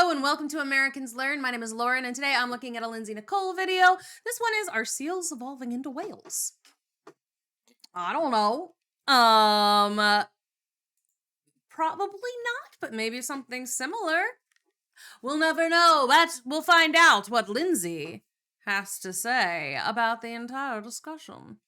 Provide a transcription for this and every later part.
Hello and welcome to Americans Learn. My name is Lauren and today I'm looking at a Lindsay Nikole video. This one is, are seals evolving into whales? I don't know. Probably not, but maybe something similar. We'll never know. We'll find out what Lindsay has to say about the entire discussion.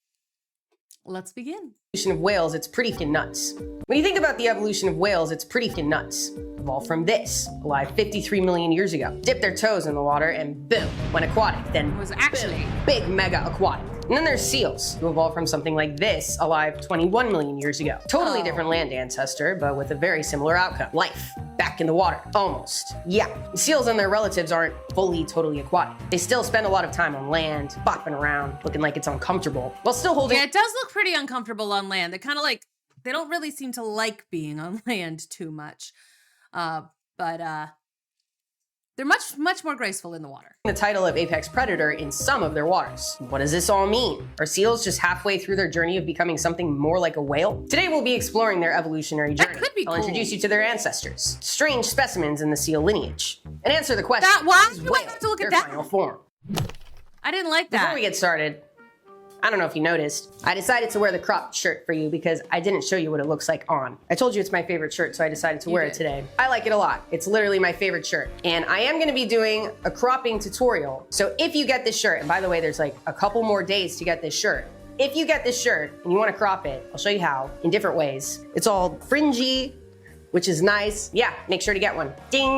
Let's begin. Evolution of whales, it's pretty fucking nuts. When you think about the evolution of whales, it's pretty fucking nuts. Evolved from this, alive 53 million years ago. Dipped their toes in the water and boom, went aquatic. Then It was actually boom, big mega aquatic. And then there's seals, who evolved from something like this, alive 21 million years ago. Totally different land ancestor, but with a very similar outcome. Life, back in the water, almost. Yeah, seals and their relatives aren't totally aquatic. They still spend a lot of time on land, bopping around, looking like it's uncomfortable, while still holding— Yeah, it does look pretty uncomfortable on land. They kind of like, they don't really seem to like being on land too much. But they're much more graceful in the water. The title of apex predator in some of their waters. What does this all mean? Are seals just halfway through their journey of becoming something more like a whale? Today we'll be exploring their evolutionary journey. That could be I'll cool. introduce you to their ancestors, strange specimens in the seal lineage, and answer the question, why is do I whale have to look at their that? final form? I didn't like that. Before we get started, I don't know if you noticed, I decided to wear the cropped shirt for you because I didn't show you what it looks like on. I told you it's my favorite shirt, so I decided to wear it today. I like it a lot. It's literally my favorite shirt. And I am gonna be doing a cropping tutorial. So if you get this shirt, and by the way, there's like a couple more days to get this shirt. If you get this shirt and you wanna crop it, I'll show you how in different ways. It's all fringy, which is nice. Yeah, make sure to get one. Ding.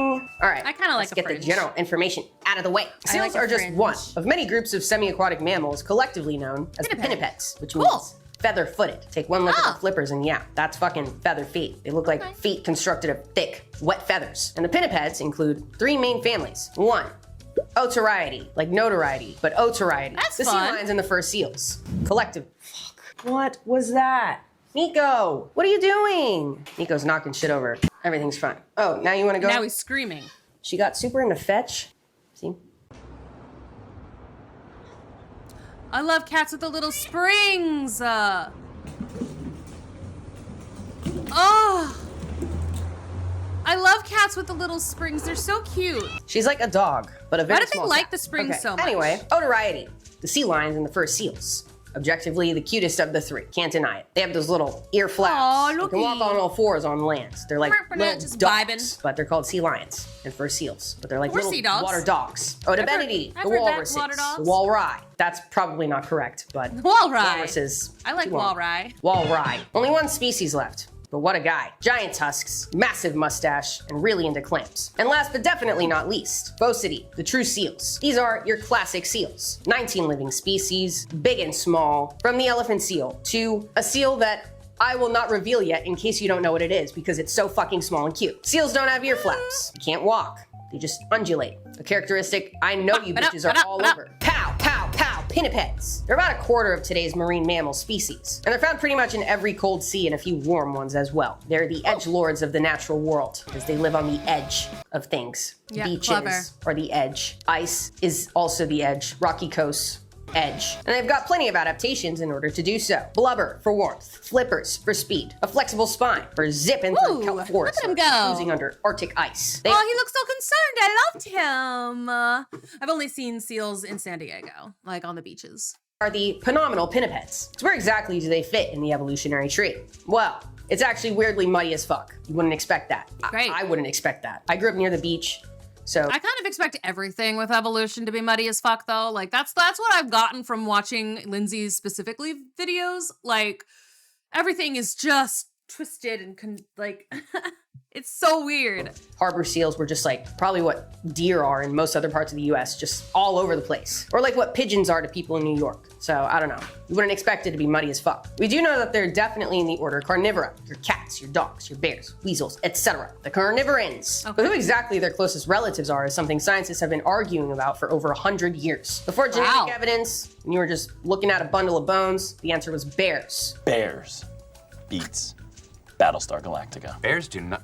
All right, I kind of like let's get fringe. the general information out of the way. I Seals like a are just fringe. one of many groups of semi-aquatic mammals collectively known as Pinniped. pinnipeds, which Cool. means feather-footed. Take one look at Ah. the flippers and yeah, that's fucking feather feet. They look like feet constructed of thick, wet feathers. And the pinnipeds include three main families. One, Otariidae, like notoriety, but Otariidae. That's the sea fun. lions and the fur seals. Collective. Fuck. What was that? Nico, what are you doing? Nico's knocking shit over. Everything's fine. Oh, now you want to go? Now he's screaming. She got super into fetch. See? I love cats with the little springs. Oh, I love cats with the little springs. They're so cute. She's like a dog, but a very Why do they small like cat. the springs so much? Anyway, Otariidae, the sea lions and the fur seals. Objectively, the cutest of the three. Can't deny it. They have those little ear flaps. Aw, They looky. can walk on all fours on land. They're like little Just dogs, vibing. but they're called sea lions and fur seals. But they're like Or little sea dogs. water dogs. Otabenity, I've the heard that, walruses, water dogs. the walrus. That's probably not correct, but Walrus. walruses. I like too long. walrus. Walrus. Only one species left. But what a guy. Giant tusks, massive mustache, and really into clamps. And last but definitely not least, Bosidae, the true seals. These are your classic seals. 19 living species, big and small, from the elephant seal to a seal that I will not reveal yet in case you don't know what it is because it's so fucking small and cute. Seals don't have ear flaps. You can't walk. They just undulate. A characteristic I know you bitches are all over. Pow, pow, pow, pinnipeds. They're about a quarter of today's marine mammal species. And they're found pretty much in every cold sea and a few warm ones as well. They're the edgelords of the natural world because they live on the edge of things. Yeah, Beaches clever. are the edge. Ice is also the edge. Rocky coasts, edge. And they've got plenty of adaptations in order to do so. Blubber for warmth, flippers for speed, a flexible spine for zipping through Ooh, kelp forests look at him or go. cruising under Arctic ice. They Oh, he looks so concerned. I loved him. I've only seen seals in San Diego, like on the beaches. are the phenomenal pinnipeds. So where exactly do they fit in the evolutionary tree? Well, it's actually weirdly muddy as fuck. You wouldn't expect that. Great. I wouldn't expect that. I grew up near the beach, so I kind of expect everything with evolution to be muddy as fuck, though. Like that's what I've gotten from watching Lindsay's specifically videos. Like everything is just twisted and like it's so weird. harbor seals were just like probably what deer are in most other parts of the US, just all over the place. Or like what pigeons are to people in New York. So I don't know. You wouldn't expect it to be muddy as fuck. We do know that they're definitely in the order carnivora. Your cats, your dogs, your bears, weasels, etc. The carnivorans. Okay. But who exactly their closest relatives are is something scientists have been arguing about for over 100 years. Before genetic Wow. evidence, and you were just looking at a bundle of bones, the answer was bears. Bears beats Battlestar Galactica. Bears do not.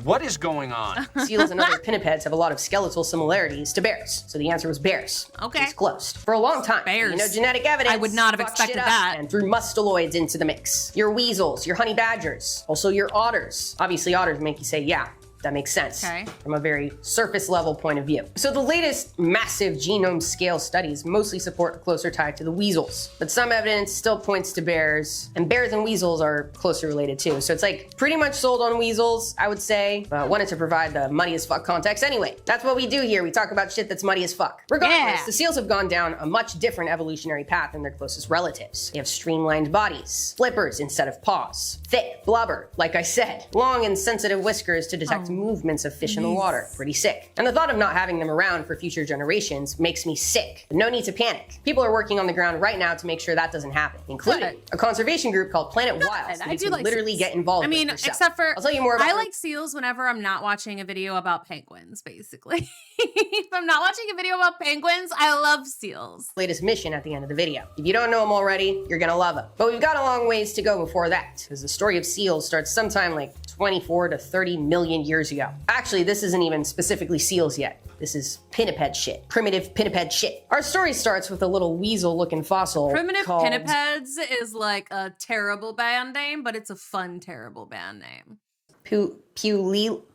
What is going on? Seals and other pinnipeds have a lot of skeletal similarities to bears. So the answer was bears. Okay. It's closed. For a long time. Bears. You know, genetic evidence. I would not have fucked shit expected up that. And threw mustaloids into the mix. Your weasels, your honey badgers, also your otters. Obviously, otters make you say, yeah, That makes sense Okay. from a very surface level point of view. So the latest massive genome scale studies mostly support a closer tie to the weasels, but some evidence still points to bears, and bears and weasels are closely related too. So it's like pretty much sold on weasels, I would say, but wanted to provide the muddy as fuck context anyway. That's what we do here. We talk about shit that's muddy as fuck. Regardless, Yeah. the seals have gone down a much different evolutionary path than their closest relatives. They have streamlined bodies, flippers instead of paws, thick blubber, like I said, long and sensitive whiskers to detect movements of fish in the water. Pretty sick. And the thought of not having them around for future generations makes me sick. But no need to panic. People are working on the ground right now to make sure that doesn't happen, including Good. a conservation group called Planet Wild. I do like literally seals. get involved. I mean, with yourself. except for I'll tell you more about I like seals whenever I'm not watching a video about penguins, basically. If I'm not watching a video about penguins, I love seals. latest mission at the end of the video. If you don't know them already, you're gonna love them. But we've got a long ways to go before that, because the story of seals starts sometime like 24 to 30 million years ago. Actually, this isn't even specifically seals yet. This is pinniped shit. Primitive pinniped shit. Our story starts with a little weasel-looking fossil Primitive called... Pinnipeds is like a terrible band name, but it's a fun, terrible band name.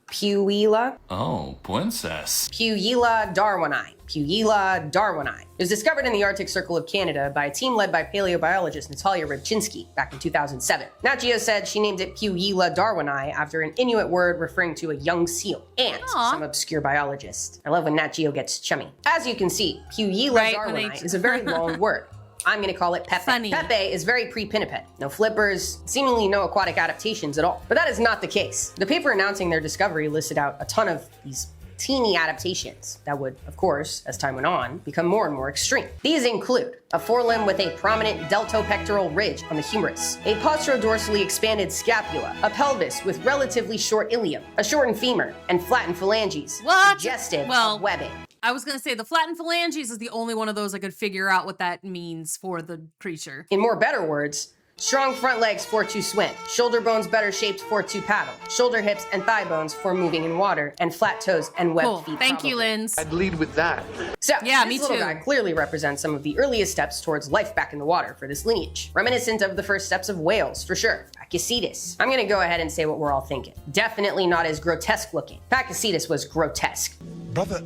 Puella Oh, princess. Puella darwini. Puella darwini. It was discovered in the Arctic Circle of Canada by a team led by paleobiologist Natalia Rybczynski back in 2007. Nat Geo said she named it Puella darwini after an Inuit word referring to a young seal and Aw. some obscure biologist. I love when Nat Geo gets chummy. As you can see, Puella Right, when darwini they- is a very long word. I'm gonna call it Pepe. Funny. Pepe is very pre-pinniped. No flippers, seemingly no aquatic adaptations at all. But that is not the case. The paper announcing their discovery listed out a ton of these teeny adaptations that would, of course, as time went on, become more and more extreme. These include a forelimb with a prominent deltopectoral ridge on the humerus, a posterodorsally expanded scapula, a pelvis with relatively short ilium, a shortened femur, and flattened phalanges, What? suggestive Well, of webbing. I was gonna say the flattened phalanges is the only one of those I could figure out what that means for the creature. In more better words, strong front legs for to swim, shoulder bones better shaped for to paddle, shoulder hips and thigh bones for moving in water, and flat toes and webbed Cool. feet. Thank you, probably. Linz. I'd lead with that. So, Yeah, this me little too. guy clearly represents some of the earliest steps towards life back in the water for this lineage, reminiscent of the first steps of whales, for sure. Pachycetus. I'm gonna go ahead and say what we're all thinking. Definitely not as grotesque looking. Pachycetus was grotesque. Brother,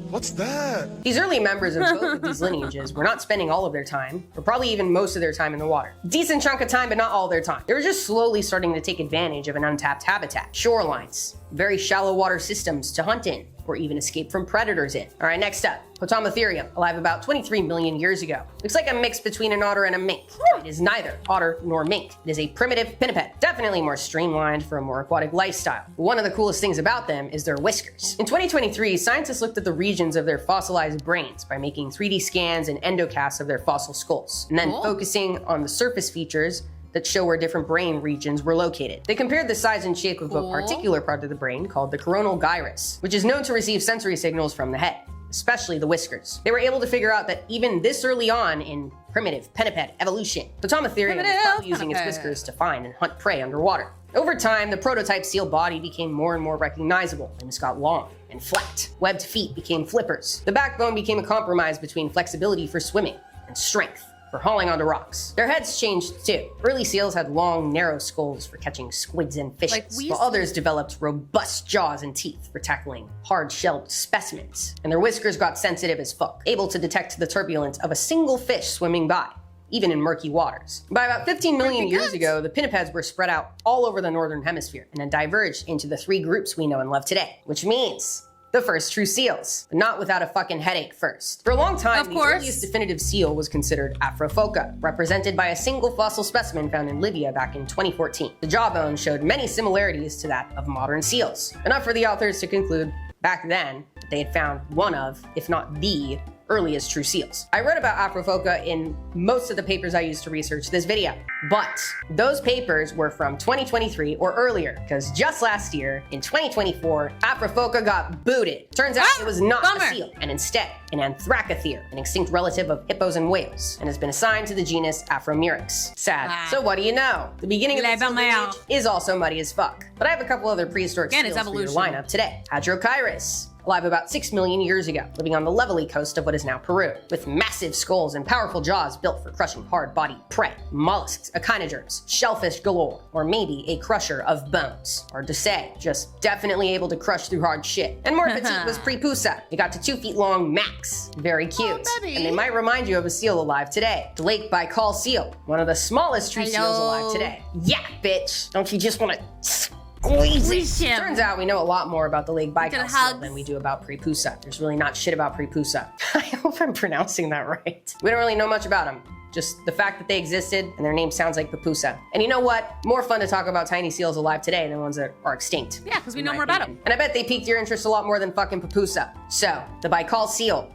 what's that? These early members of both of these lineages were not spending all of their time, or probably even most of their time in the water. Decent chunk of time, but not all their time. They were just slowly starting to take advantage of an untapped habitat. Shorelines, very shallow water systems to hunt in, or even escape from predators in. All right, next up, Potamotherium, alive about 23 million years ago. Looks like a mix between an otter and a mink. It is neither otter nor mink. It is a primitive pinniped, definitely more streamlined for a more aquatic lifestyle. But one of the coolest things about them is their whiskers. In 2023, scientists looked at the regions of their fossilized brains by making 3D scans and endocasts of their fossil skulls, and then Cool. focusing on the surface features that show where different brain regions were located. They compared the size and shape of a Cool. particular part of the brain called the coronal gyrus, which is known to receive sensory signals from the head, especially the whiskers. They were able to figure out that even this early on in primitive pinniped evolution, Potamotherium was probably using its Pinniped. whiskers to find and hunt prey underwater. Over time, the prototype seal body became more and more recognizable. Limbs got long and flat. Webbed feet became flippers. The backbone became a compromise between flexibility for swimming and strength for hauling onto rocks. Their heads changed too. Early seals had long, narrow skulls for catching squids and fishes, Like we while others developed robust jaws and teeth for tackling hard-shelled specimens. And their whiskers got sensitive as fuck, able to detect the turbulence of a single fish swimming by, even in murky waters. By about 15 million Pretty years good. ago, the pinnipeds were spread out all over the northern hemisphere and then diverged into the 3 groups we know and love today, which means the first true seals, but not without a fucking headache first. For a long time, Of the course. earliest definitive seal was considered Afrophoca, represented by a single fossil specimen found in Libya back in 2014. The jawbone showed many similarities to that of modern seals, enough for the authors to conclude back then that they had found one of, if not the, earliest true seals. I read about Afrophoca in most of the papers I used to research this video, but those papers were from 2023 or earlier, because just last year, in 2024, Afrophoca got booted. Turns out it was not bummer. a seal, and instead an anthracothere, an extinct relative of hippos and whales, and has been assigned to the genus Afromyrix. Sad. Ah. So what do you know? The beginning of La the seal bummer. lineage is also muddy as fuck. But I have a couple other prehistoric Again, seals it's for your evolution. lineup today. Hadrochirus, alive about 6 million years ago, living on the levelly coast of what is now Peru, with massive skulls and powerful jaws built for crushing hard-bodied prey, mollusks, echinoderms, shellfish galore, or maybe a crusher of bones. Hard to say, just definitely able to crush through hard shit. And more petite was Prepusa. It got to 2 feet long max. Very cute. baby. And they might remind you of a seal alive today, the Lake Baikal seal, one of the smallest true seals alive today. Yeah, bitch. Don't you just want to squeeze it? Turns out we know a lot more about the Lake Baikal seal than we do about Prepusa. There's really not shit about Prepusa. I hope I'm pronouncing that right. We don't really know much about them. Just the fact that they existed and their name sounds like Papusa. And you know what? More fun to talk about tiny seals alive today than ones that are extinct. Yeah, because we know more about them. And I bet they piqued your interest a lot more than fucking Papusa. So, the Baikal seal,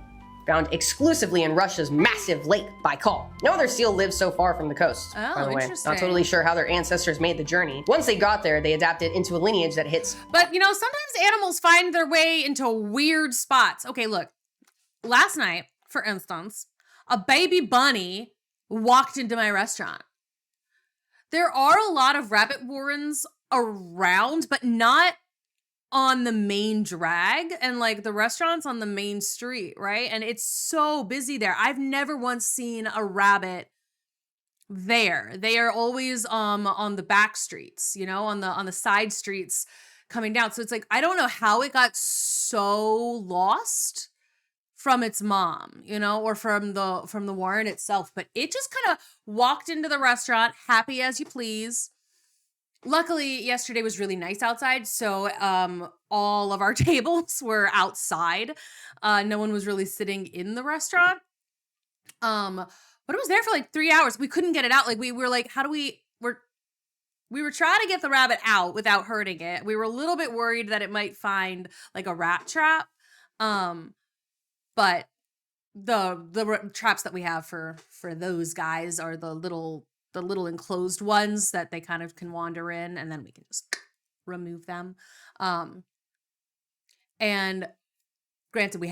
found exclusively in Russia's massive lake, Baikal. No other seal lives so far from the coast, by the way. Interesting. Not totally sure how their ancestors made the journey. Once they got there, they adapted into a lineage that hits. But, you know, sometimes animals find their way into weird spots. Okay, look. Last night, for instance, a baby bunny walked into my restaurant. There are a lot of rabbit warrens around, but not on the main drag, and like the restaurant's on the main street, right? And it's so busy there. I've never once seen a rabbit there. They are always on the back streets, you know, on the side streets coming down. So it's like, I don't know how it got so lost from its mom, you know, or from the warren itself, but it just kind of walked into the restaurant, happy as you please. Luckily, yesterday was really nice outside, so all of our tables were outside. No one was really sitting in the restaurant. But it was there for like 3 hours. We couldn't get it out. Like we were like, how do we were trying to get the rabbit out without hurting it. We were a little bit worried that it might find like a rat trap. But the traps that we have for those guys are the little enclosed ones that they kind of can wander in, and then we can just remove them. And granted,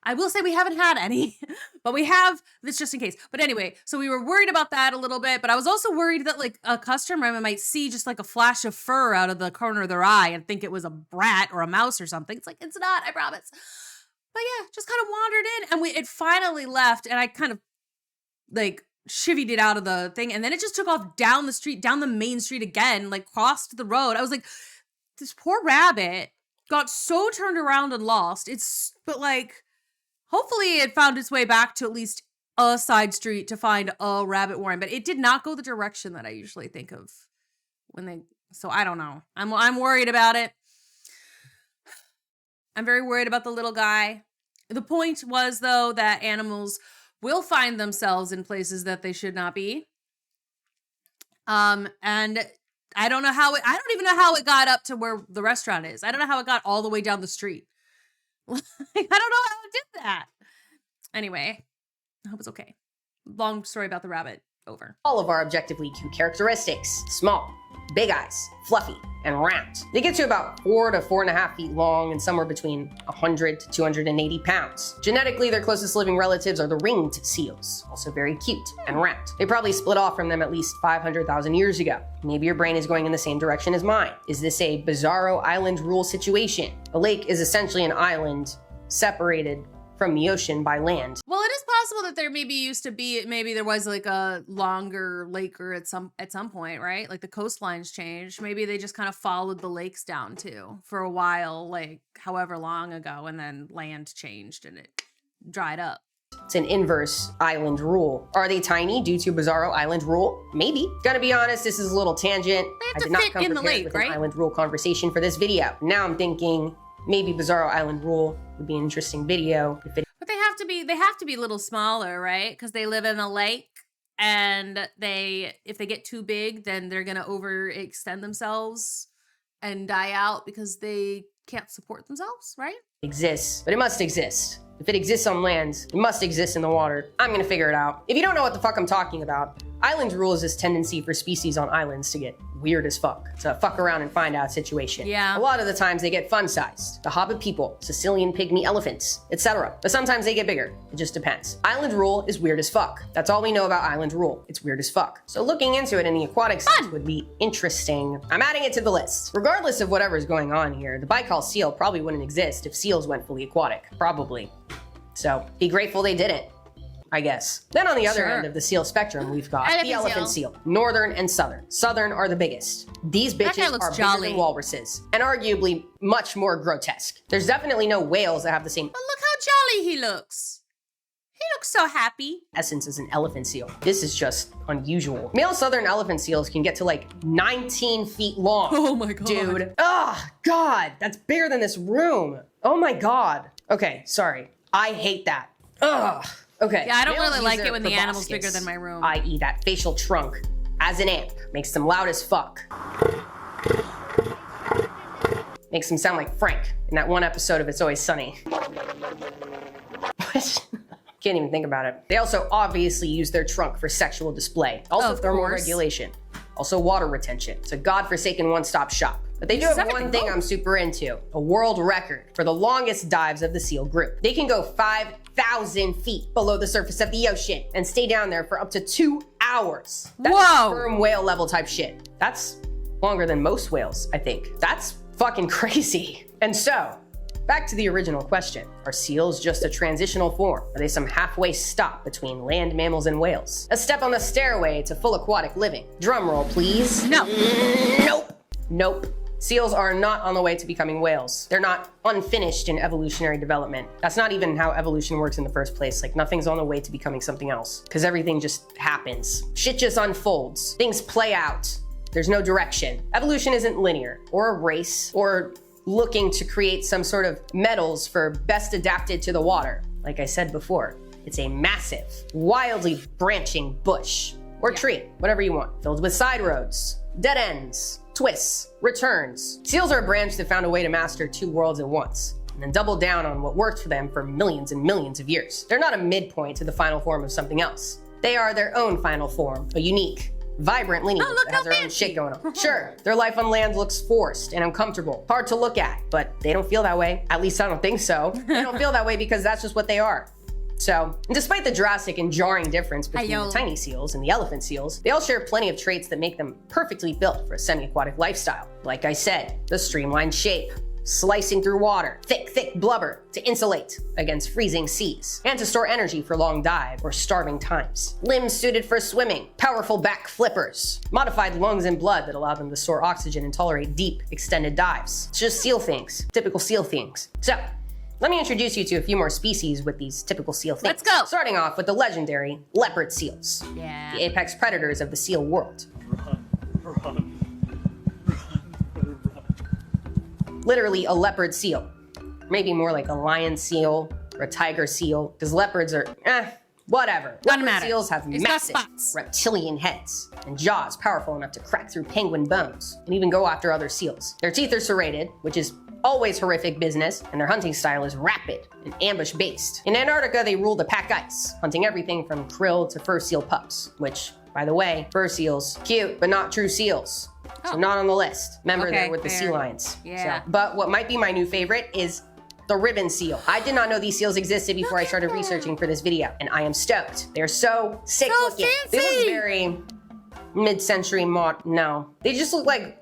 I will say we haven't had any, but we have this just in case. But anyway, so we were worried about that a little bit, but I was also worried that like a customer might see just like a flash of fur out of the corner of their eye and think it was a rat or a mouse or something. It's like, it's not, I promise. But yeah, just kind of wandered in, and it finally left, and I kind of like chivied it out of the thing, and then it just took off down the street, down the main street again, like crossed the road. I was like, this poor rabbit got so turned around and lost. But like, hopefully it found its way back to at least a side street to find a rabbit warren, but it did not go the direction that I usually think of so I don't know. I'm worried about it. I'm very worried about the little guy. The point was, though, that animals will find themselves in places that they should not be. And I don't even know how it got up to where the restaurant is. I don't know how it got all the way down the street. I don't know how it did that. Anyway, I hope it's okay. Long story about the rabbit. Over. All of our objectively cute characteristics. Small, big eyes, fluffy, and round. They get to about 4 to 4.5 feet long and somewhere between 100 to 280 pounds. Genetically, their closest living relatives are the ringed seals, also very cute and round. They probably split off from them at least 500,000 years ago. Maybe your brain is going in the same direction as mine. Is this a bizarro island rule situation? A lake is essentially an island separated from the ocean by land. Well, it is possible that there maybe there was like a longer lake or at some point, right? Like the coastlines changed. Maybe they just kind of followed the lakes down too for a while, like however long ago, and then land changed and it dried up. It's an inverse island rule. Are they tiny due to bizarro island rule? Maybe. Gotta be honest, this is a little tangent. I did not come prepared with an island rule conversation for this video. Now I'm thinking maybe bizarro island rule would be an interesting video. But they have to be a little smaller, right? Because they live in a lake, and if they get too big, then they're gonna overextend themselves and die out because they can't support themselves, right? Exists, but it must exist. If it exists on land, it must exist in the water. I'm gonna figure it out. If you don't know what the fuck I'm talking about, Island rule is this tendency for species on islands to get weird as fuck. It's a fuck around and find out situation. Yeah. A lot of the times they get fun-sized. The hobbit people, Sicilian pygmy elephants, etc. But sometimes they get bigger. It just depends. Island rule is weird as fuck. That's all we know about island rule. It's weird as fuck. So looking into it in the aquatic sense would be interesting. I'm adding it to the list. Regardless of whatever's going on here, the Baikal seal probably wouldn't exist if seals went fully aquatic. Probably. So be grateful they didn't, I guess. Then on the other end of the seal spectrum, we've got the elephant seal. Northern and southern. Southern are the biggest. These bitches are bigger than walruses, and arguably much more grotesque. There's definitely no whales that have the same But look how jolly he looks. He looks so happy. essence as an elephant seal. This is just unusual. Male southern elephant seals can get to like 19 feet long. Oh my god. Dude. Oh, God. That's bigger than this room. Oh my God. Okay, sorry. I hate that. Ugh. Okay. Yeah, I don't Males really use like their it when the animal's proboscis, bigger than my room. i.e. that facial trunk, as an amp. Makes them loud as fuck. Makes them sound like Frank in that one episode of It's Always Sunny. What? Can't even think about it. They also obviously use their trunk for sexual display. Also Of thermal course. regulation. Also water retention. It's a godforsaken one-stop shop. But they do have one thing I'm super into. A world record for the longest dives of the seal group. They can go 5,000 feet below the surface of the ocean and stay down there for up to 2 hours. That's Whoa. sperm whale level type shit. That's longer than most whales, I think. That's fucking crazy. And so, back to the original question. Are seals just a transitional form? Are they some halfway stop between land mammals and whales? A step on the stairway to full aquatic living. Drum roll, please. No. Nope. Nope. Seals are not on the way to becoming whales. They're not unfinished in evolutionary development. That's not even how evolution works in the first place. Like, nothing's on the way to becoming something else. Because everything just happens. Shit just unfolds. Things play out. There's no direction. Evolution isn't linear, or a race, or looking to create some sort of metals for best adapted to the water. Like I said before, it's a massive, wildly branching bush, or tree, whatever you want, filled with side roads, dead ends, twists, returns. Seals are a branch that found a way to master two worlds at once, and then double down on what worked for them for millions and millions of years. They're not a midpoint to the final form of something else. They are their own final form, a unique, vibrant lineage look that has how their own fancy. shit going on. Sure, their life on land looks forced and uncomfortable, hard to look at, but they don't feel that way. At least I don't think so. They don't feel that way because that's just what they are. So, despite the drastic and jarring difference between the tiny seals and the elephant seals, they all share plenty of traits that make them perfectly built for a semi-aquatic lifestyle. Like I said, the streamlined shape, slicing through water, thick blubber to insulate against freezing seas, and to store energy for long dive or starving times. Limbs suited for swimming, powerful back flippers, modified lungs and blood that allow them to store oxygen and tolerate deep, extended dives. It's just seal things, typical seal things. So, let me introduce you to a few more species with these typical seal things. Let's go. Starting off with the legendary leopard seals, Yeah. the apex predators of the seal world. Literally a leopard seal. Maybe more like a lion seal or a tiger seal, because leopards are, whatever. Doesn't Leopard matter. seals have It's got massive spots. reptilian heads and jaws powerful enough to crack through penguin bones and even go after other seals. Their teeth are serrated, which is always horrific business, and their hunting style is rapid and ambush-based. In Antarctica, they rule the pack ice, hunting everything from krill to fur seal pups, which, by the way, fur seals, cute, but not true seals. So not on the list. Remember, Okay, they're with the fair. sea lions. Yeah. So, but what might be my new favorite is the ribbon seal. I did not know these seals existed before I started researching for this video, and I am stoked. They're so sick So looking. They look fancy. very mid-century no. They just look like,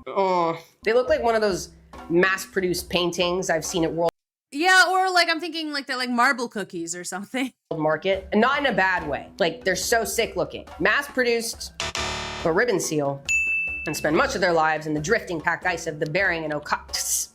they look like one of those mass-produced paintings I've seen at World Yeah, or like I'm thinking like they're like marble cookies or something. Market, and not in a bad way. Like, they're so sick looking. Mass-produced, but ribbon seal, and spend much of their lives in the drifting packed ice of the Bering and Okhotsk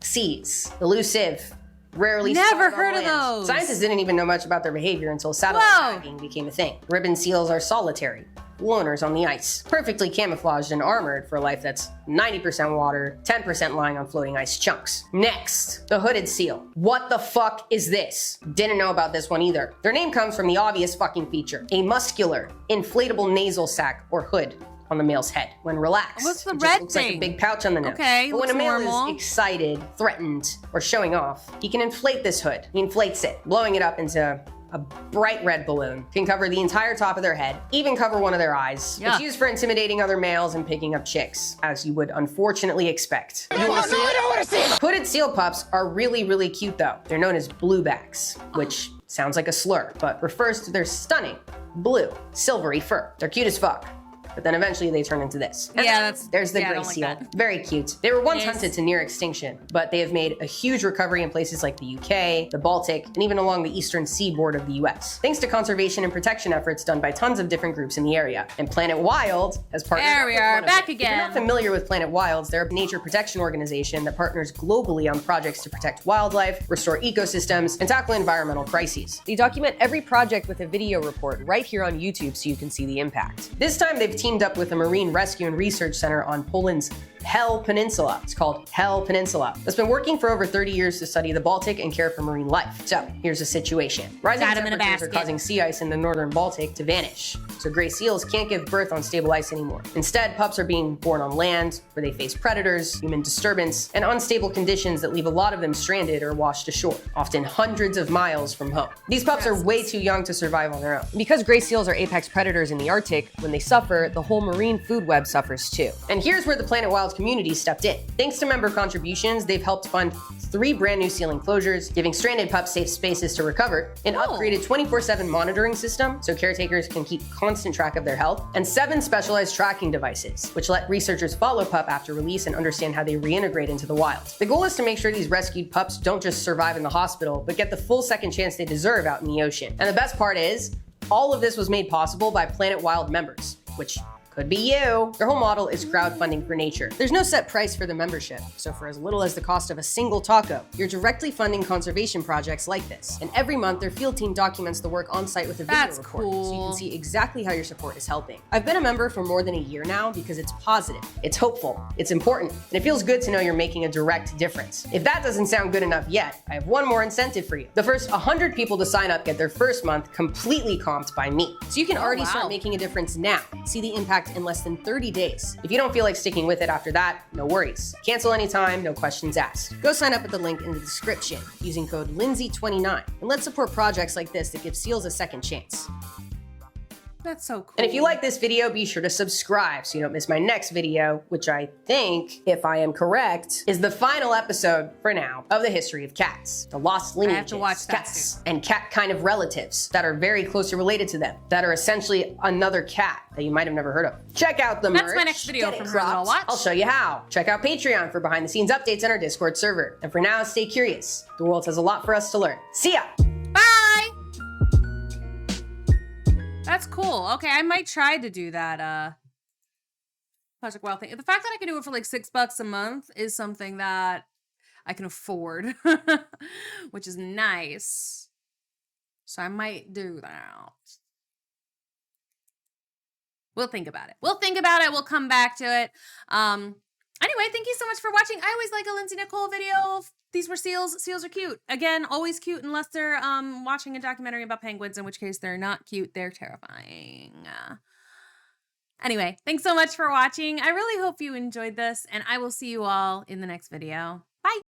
seas. Elusive, rarely Never spotted on heard of land. those. Scientists didn't even know much about their behavior until satellite Whoa. diving became a thing. Ribbon seals are solitary, loners on the ice, perfectly camouflaged and armored for a life that's 90% water, 10% lying on floating ice chunks. Next, the hooded seal. What the fuck is this? Didn't know about this one either. Their name comes from the obvious fucking feature, a muscular, inflatable nasal sac or hood on the male's head. When relaxed, What's the it just red looks like a thing? big pouch on the nose. Okay, but when a looks male normal. is excited, threatened, or showing off, he can inflate this hood. He inflates it, blowing it up into a bright red balloon. Can cover the entire top of their head, even cover one of their eyes. Yeah. It's used for intimidating other males and picking up chicks, as you would unfortunately expect. You wanna see it? I don't wanna see it. Hooded seal pups are really, really cute though. They're known as bluebacks, which sounds like a slur, but refers to their stunning blue, silvery fur. They're cute as fuck. But then eventually they turn into this. And Yeah, then that's- there's the yeah, I gray don't like seal. that. Very cute. They were once Yes. hunted to near extinction, but they have made a huge recovery in places like the UK, the Baltic, and even along the eastern seaboard of the US. Thanks to conservation and protection efforts done by tons of different groups in the area. And Planet Wild has partnered There up we with are, one of back them. If you're not again. familiar with Planet Wilds, they're a nature protection organization that partners globally on projects to protect wildlife, restore ecosystems, and tackle environmental crises. They document every project with a video report right here on YouTube so you can see the impact. This time they've teamed up with a marine rescue and research center on Poland's Hel Peninsula. It's called Hel Peninsula. It's been working for over 30 years to study the Baltic and care for marine life. So here's the situation. Rising Got 'em in a temperatures are basket. causing sea ice in the northern Baltic to vanish. So gray seals can't give birth on stable ice anymore. Instead, pups are being born on land where they face predators, human disturbance, and unstable conditions that leave a lot of them stranded or washed ashore, often hundreds of miles from home. These pups are way too young to survive on their own. Because gray seals are apex predators in the Arctic, when they suffer, the whole marine food web suffers too. And here's where the Planet Wild community stepped in. Thanks to member contributions, they've helped fund 3 brand new seal enclosures, giving stranded pups safe spaces to recover, an upgraded 24/7 monitoring system so caretakers can keep constant track of their health, and 7 specialized tracking devices, which let researchers follow pup after release and understand how they reintegrate into the wild. The goal is to make sure these rescued pups don't just survive in the hospital, but get the full second chance they deserve out in the ocean. And the best part is, all of this was made possible by Planet Wild members, which could be you. Their whole model is crowdfunding for nature. There's no set price for the membership, so for as little as the cost of a single taco, you're directly funding conservation projects like this. And every month, their field team documents the work on site with a video That's report, so you cool. can see exactly how your support is helping. I've been a member for more than a year now because it's positive, it's hopeful, it's important, and it feels good to know you're making a direct difference. If that doesn't sound good enough yet, I have one more incentive for you. The first 100 people to sign up get their first month completely comped by me. So you can already wow. start making a difference now. See the impact in less than 30 days. If you don't feel like sticking with it after that, no worries. Cancel anytime, no questions asked. Go sign up at the link in the description using code Lindsay29 and let's support projects like this that give seals a second chance. That's so cool. And if you like this video, be sure to subscribe so you don't miss my next video, which I think, if I am correct, is the final episode, for now, of the history of cats. The lost lineages, to watch that cats, and cat kind of relatives that are very closely related to them, that are essentially another cat that you might have never heard of. Check out the merch. That's my next video Get it from her that I'll cropped. watch. I'll show you how. Check out Patreon for behind the scenes updates on our Discord server. And for now, stay curious. The world has a lot for us to learn. See ya! Bye! That's cool. Okay, I might try to do that, Project Wild thing. The fact that I can do it for like $6 a month is something that I can afford, which is nice. So I might do that. We'll think about it. We'll think about it. We'll come back to it. Anyway, thank you so much for watching. I always like a Lindsay Nikole video. These were seals. Seals are cute. Again, always cute unless they're watching a documentary about penguins, in which case they're not cute. They're terrifying. Anyway, thanks so much for watching. I really hope you enjoyed this, and I will see you all in the next video. Bye.